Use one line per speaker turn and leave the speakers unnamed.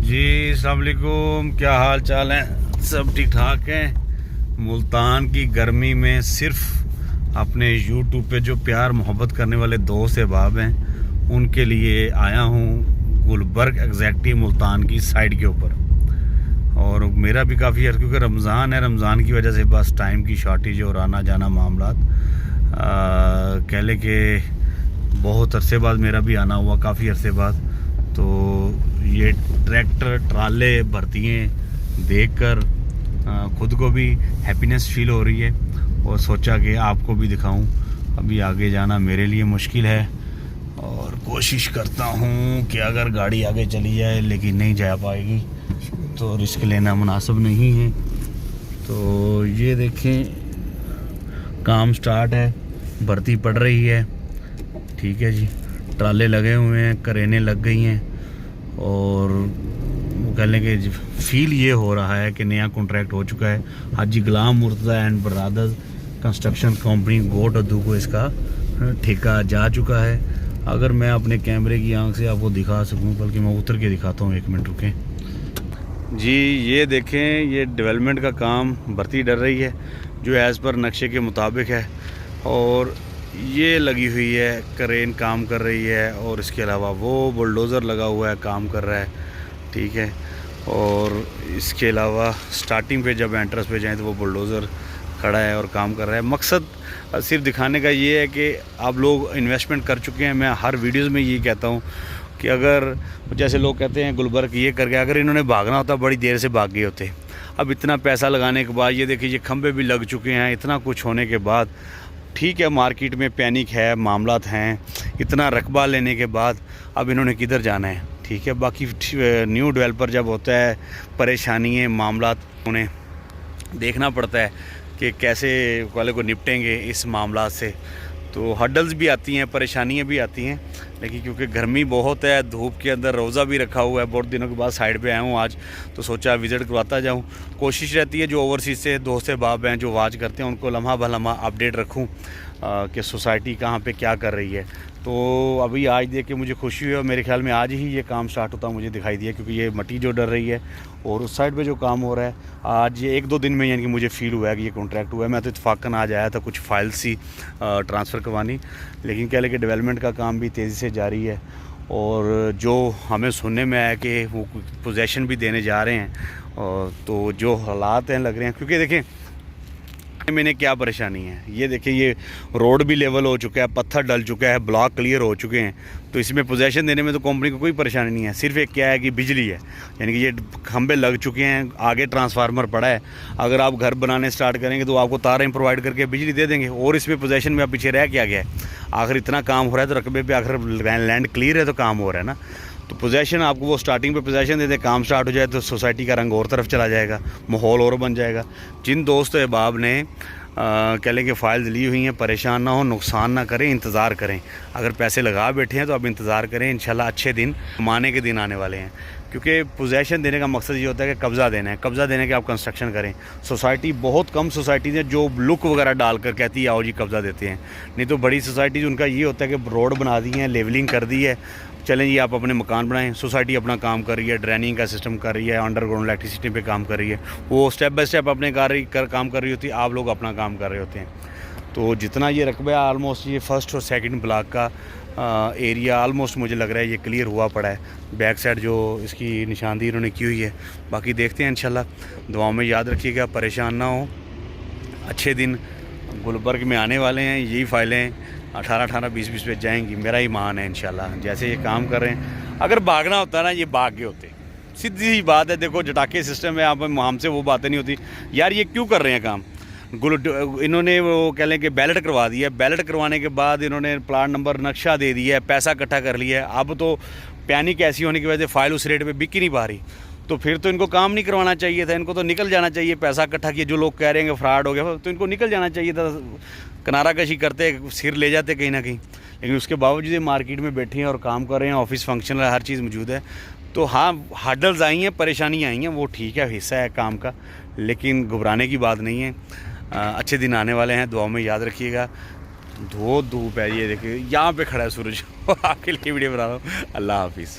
जी अस्सलाम वालेकुम, क्या हाल चाल है? सब ठीक ठाक हैं। मुल्तान की गर्मी में सिर्फ अपने यूट्यूब पे जो प्यार मोहब्बत करने वाले दोस्त अहबाब हैं उनके लिए आया हूँ गुलबर्ग एग्जैक्टिव मुल्तान की साइड के ऊपर। और मेरा भी काफ़ी अर्ज, क्योंकि रमज़ान है, रमज़ान की वजह से बस टाइम की शॉर्टेज और आना जाना मामलात कह ले कि बहुत अरसे बाद मेरा भी आना हुआ, काफ़ी अरसे बाद। तो ये ट्रैक्टर ट्राले भर्तियाँ देखकर ख़ुद को भी हैप्पीनेस फील हो रही है और सोचा कि आपको भी दिखाऊं। अभी आगे जाना मेरे लिए मुश्किल है और कोशिश करता हूं कि अगर गाड़ी आगे चली जाए, लेकिन नहीं जा पाएगी तो रिस्क लेना मुनासिब नहीं है। तो ये देखें, काम स्टार्ट है, भर्ती पड़ रही है, ठीक है जी। ट्राले लगे हुए हैं, करेने लग गई हैं और कह लें कि फील ये हो रहा है कि नया कॉन्ट्रैक्ट हो चुका है। Haji Ghulam Murtaza and brothers construction company Gotdu को इसका ठेका जा चुका है। अगर मैं अपने कैमरे की आंख से आपको दिखा सकूं, बल्कि मैं उतर के दिखाता हूं, 1 मिनट रुकें जी। ये देखें, ये डेवलपमेंट का काम, भर्ती डल रही है जो एज़ पर नक्शे के मुताबिक है। और ये लगी हुई है, क्रेन काम कर रही है और इसके अलावा वो बुलडोज़र लगा हुआ है, काम कर रहा है, ठीक है। और इसके अलावा स्टार्टिंग पे जब एंट्रेंस पे जाएं तो वो बुलडोज़र खड़ा है और काम कर रहा है। मकसद सिर्फ दिखाने का ये है कि आप लोग इन्वेस्टमेंट कर चुके हैं। मैं हर वीडियोज़ में ये कहता हूँ कि अगर जैसे लोग कहते हैं गुलबर्ग ये करके, अगर इन्होंने भागना होता बड़ी देर से भाग गए होते। अब इतना पैसा लगाने के बाद ये देखिए, ये खंभे भी लग चुके हैं, इतना कुछ होने के बाद, ठीक है मार्केट में पैनिक है, मामलात हैं, इतना रकबा लेने के बाद अब इन्होंने किधर जाना है, ठीक है। बाकी न्यू डेवलपर जब होता है, परेशानियाँ मामलात उन्हें देखना पड़ता है कि कैसे वाले को निपटेंगे इस मामला से। तो हर्डल्स भी आती हैं, परेशानियाँ भी आती हैं, लेकिन क्योंकि गर्मी बहुत है, धूप के अंदर रोज़ा भी रखा हुआ है, बहुत दिनों के बाद साइड पे आया हूँ आज, तो सोचा विज़िट करवाता जाऊँ। कोशिश रहती है जो ओवरसीज़ से दोस्त बाब हैं जो वाच करते हैं उनको लम्हा भलम्हा अपडेट रखूँ कि सोसाइटी कहाँ पे क्या कर रही है। तो अभी आज देख के मुझे खुशी हुई और मेरे ख्याल में आज ही ये काम स्टार्ट होता मुझे दिखाई दिया, क्योंकि ये मट्टी जो डर रही है और उस साइड पे जो काम हो रहा है, आज ये 1-2 दिन में यानी कि मुझे फ़ील हुआ है कि ये कॉन्ट्रैक्ट हुआ है। मैं तो इत्तेफाकन आज आया था कुछ फाइल सी ट्रांसफ़र करवानी, लेकिन क्या लेकिन डेवलपमेंट का काम भी तेज़ी से जारी है। और जो हमें सुनने में आया कि वो पोजेसन भी देने जा रहे हैं, और तो जो हालात हैं लग रहे हैं, क्योंकि देखें मैंने क्या परेशानी है, ये देखिए ये रोड भी लेवल हो चुका है, पत्थर डल चुका है, ब्लॉक क्लियर हो चुके हैं। तो इसमें पोजेसन देने में तो कंपनी को कोई परेशानी नहीं है, सिर्फ एक क्या है कि बिजली है, यानी कि ये खंबे लग चुके हैं, आगे ट्रांसफार्मर पड़ा है। अगर आप घर बनाने स्टार्ट करेंगे तो आपको तारें प्रोवाइड करके बिजली दे देंगे, और इसमें पोजेसन में आप पीछे रह क्या गया है। आखिर इतना काम हो रहा है तो रकबे पर आखिर लैंड क्लियर है तो काम हो रहा है ना। तो पोजेसन आपको वो स्टार्टिंग पे पोजेसन दे दे, काम स्टार्ट हो जाए तो सोसाइटी का रंग और तरफ चला जाएगा, माहौल और बन जाएगा। जिन दोस्त अहबाब ने कह लें कि फ़ाइल्स ली हुई हैं, परेशान ना हो, नुकसान ना करें, इंतज़ार करें। अगर पैसे लगा बैठे हैं तो अब इंतज़ार करें, इंशाल्लाह अच्छे दिन, कमाने के दिन आने वाले हैं। क्योंकि पोजेसन देने का मकसद ये होता है कि कब्ज़ा देना है, कब्ज़ा देने के आप कंस्ट्रक्शन करें। सोसाइटी बहुत कम सोसाइटीज़ हैं जो लुक वगैरह डालकर कहती है आओ जी कब्ज़ा देते हैं, नहीं तो बड़ी सोसाइटीज़ उनका ये होता है कि रोड बना दी है, लेवलिंग कर दी है, चलें जी आप अपने मकान बनाएं। सोसाइटी अपना काम कर रही है, ड्रेनिंग का सिस्टम कर रही है, अंडरग्राउंड इलेक्ट्रिसिटी पे काम कर रही है, वो स्टेप बाय स्टेप अपने काम कर रही होती है, आप लोग अपना काम कर रहे होते हैं। तो जितना ये रकबा है आलमोस्ट ये फर्स्ट और सेकंड ब्लॉक का एरिया ऑलमोस्ट मुझे लग रहा है ये क्लियर हुआ पड़ा है। बैक साइड जो इसकी निशानदेही इन्होंने की हुई है, बाकी देखते हैं इंशाल्लाह। दुआओं में याद रखिएगा, परेशान ना हो, अच्छे दिन गुलबर्ग में आने वाले हैं। यही फाइलें 18-18, 20-20 पे जाएंगी, मेरा ही मान है इंशाल्लाह। जैसे ये काम कर रहे हैं, अगर भागना होता ना ये भाग गए होते, सीधी सी बात है। देखो जटाके सिस्टम है, आप हमसे वो बातें नहीं होती यार ये क्यों कर रहे हैं काम। इन्होंने वो कह लें कि बैलेट करवा दिया, बैलेट करवाने के बाद इन्होंने प्लाट नंबर नक्शा दे दिया है, पैसा इकट्ठा कर लिया है। अब तो पैनिक ऐसी होने की वजह से फ़ाइल उस रेट पे बिक ही नहीं पा रही, तो फिर तो इनको काम नहीं करवाना चाहिए था, इनको तो निकल जाना चाहिए। पैसा इकट्ठा किया, जो लोग कह रहे हैं कि फ्रॉड हो गया, तो इनको निकल जाना चाहिए था, किनारा कशी करते, सिर ले जाते कहीं ना कहीं। लेकिन उसके बावजूद ये मार्केट में बैठे हैं और काम कर रहे हैं, ऑफिस फंक्शन हर चीज़ मौजूद है। तो हाँ, हर्डल्स आई हैं, परेशानियाँ आई हैं, वो ठीक है, हिस्सा है काम का, लेकिन घबराने की बात नहीं है। अच्छे दिन आने वाले हैं, दुआओं में याद रखिएगा। धूप है, ये देखिए यहाँ पे खड़ा है सूरज आपके लिए वीडियो बना रहा हूँ। अल्लाह हाफिज़।